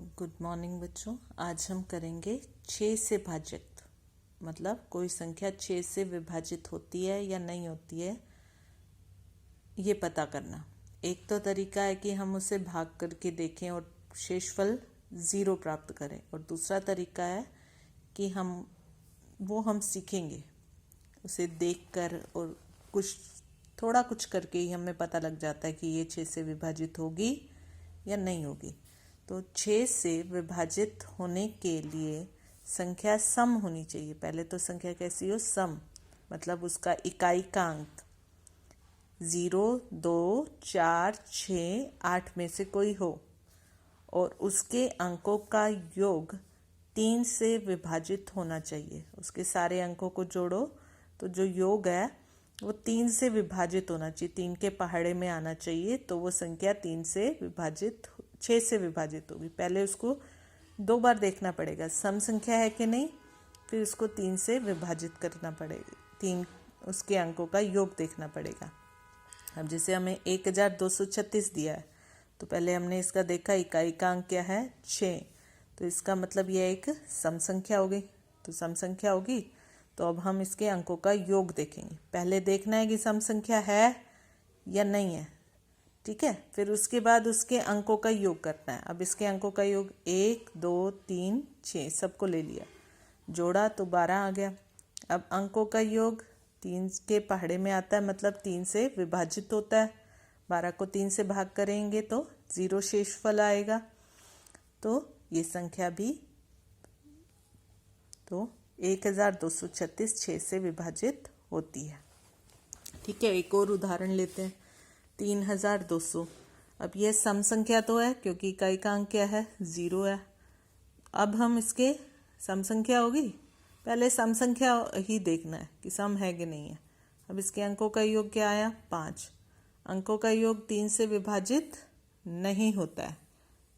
Good morning बच्चों। आज हम करेंगे 6 से भाज्य, मतलब कोई संख्या 6 से विभाजित होती है या नहीं होती है ये पता करना। एक तो तरीका है कि हम उसे भाग करके देखें और शेषफल 0 प्राप्त करें, और दूसरा तरीका है कि हम सीखेंगे उसे देखकर, और थोड़ा कुछ करके ही हमें पता लग जाता है कि ये 6 से विभाजित होगी या नहीं होगी। तो 6 से विभाजित होने के लिए संख्या सम होनी चाहिए। पहले तो संख्या कैसी हो? सम, मतलब उसका इकाई का अंक 0, 2, 4, 6, 8 में से कोई हो, और उसके अंकों का योग 3 से विभाजित होना चाहिए। उसके सारे अंकों को जोड़ो तो जो योग है वो 3 से विभाजित होना चाहिए, 3 के पहाड़े में आना चाहिए, तो वो संख्या 6 से विभाजित होगी। पहले उसको 2 बार देखना पड़ेगा सम संख्या है कि नहीं, फिर उसको 3 से विभाजित करना पड़ेगा, 3 उसके अंकों का योग देखना पड़ेगा। अब जैसे हमें 1236 दिया है, तो पहले हमने इसका देखा इकाई का अंक क्या है? 6, तो इसका मतलब यह एक सम संख्या हो गई। तो सम संख्या होगी तो अब हम इसके अंकों का योग देखेंगे। पहले देखना है कि सम संख्या है या नहीं है, ठीक है। फिर उसके बाद उसके अंकों का योग करना है। अब इसके अंकों का योग 1, 2, 3, 6 सबको ले लिया, जोड़ा तो 12 आ गया। अब अंकों का योग 3 के पहाड़े में आता है, मतलब 3 से विभाजित होता है। 12 को 3 से भाग करेंगे तो 0 शेषफल आएगा। तो ये संख्या भी 1236 6 से विभाजित होती है, ठीक है। एक और उदाहरण लेते हैं, 3200। अब यह सम संख्या तो है क्योंकि इकाई का अंक क्या है? 0 है। अब हम इसके सम संख्या होगी, पहले सम संख्या ही देखना है कि सम है कि नहीं है। अब इसके अंकों का योग क्या आया? 5। अंकों का योग 3 से विभाजित नहीं होता है,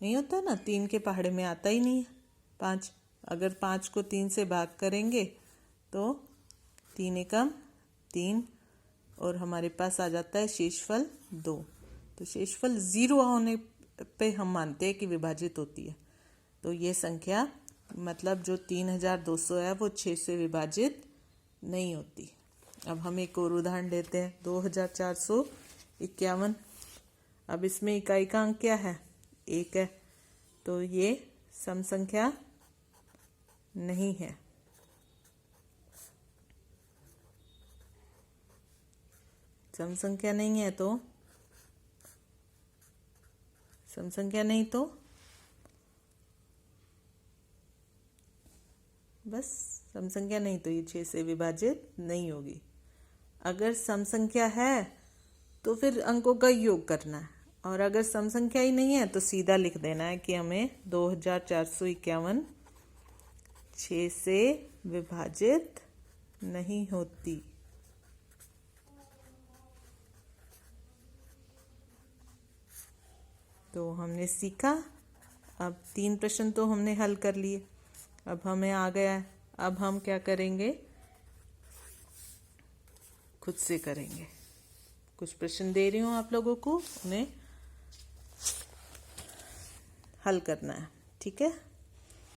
नहीं होता ना, 3 के पहाड़े में आता ही नहीं है 5। अगर 5 को 3 से भाग करेंगे तो 3 एकम 3, और हमारे पास आ जाता है शेषफल 2। तो शेषफल 0 होने पे हम मानते हैं कि विभाजित होती है। तो ये संख्या, मतलब जो 3200 है, वो 6 से विभाजित नहीं होती। अब हम एक और उदाहरण लेते हैं, 2451। अब इसमें इकाई का अंक क्या है? 1 है, तो ये सम संख्या नहीं है। सम संख्या नहीं है तो सम संख्या नहीं तो बस सम संख्या नहीं तो ये 6 से विभाजित नहीं होगी। अगर सम संख्या है तो फिर अंकों का योग करना है, और अगर सम संख्या ही नहीं है तो सीधा लिख देना है कि हमें 2451 6 से विभाजित नहीं होती। तो हमने सीखा। अब 3 प्रश्न तो हमने हल कर लिए, अब हमें आ गया है। अब हम क्या करेंगे? खुद से करेंगे। कुछ प्रश्न दे रही हूँ आप लोगों को, उन्हें हल करना है, ठीक है।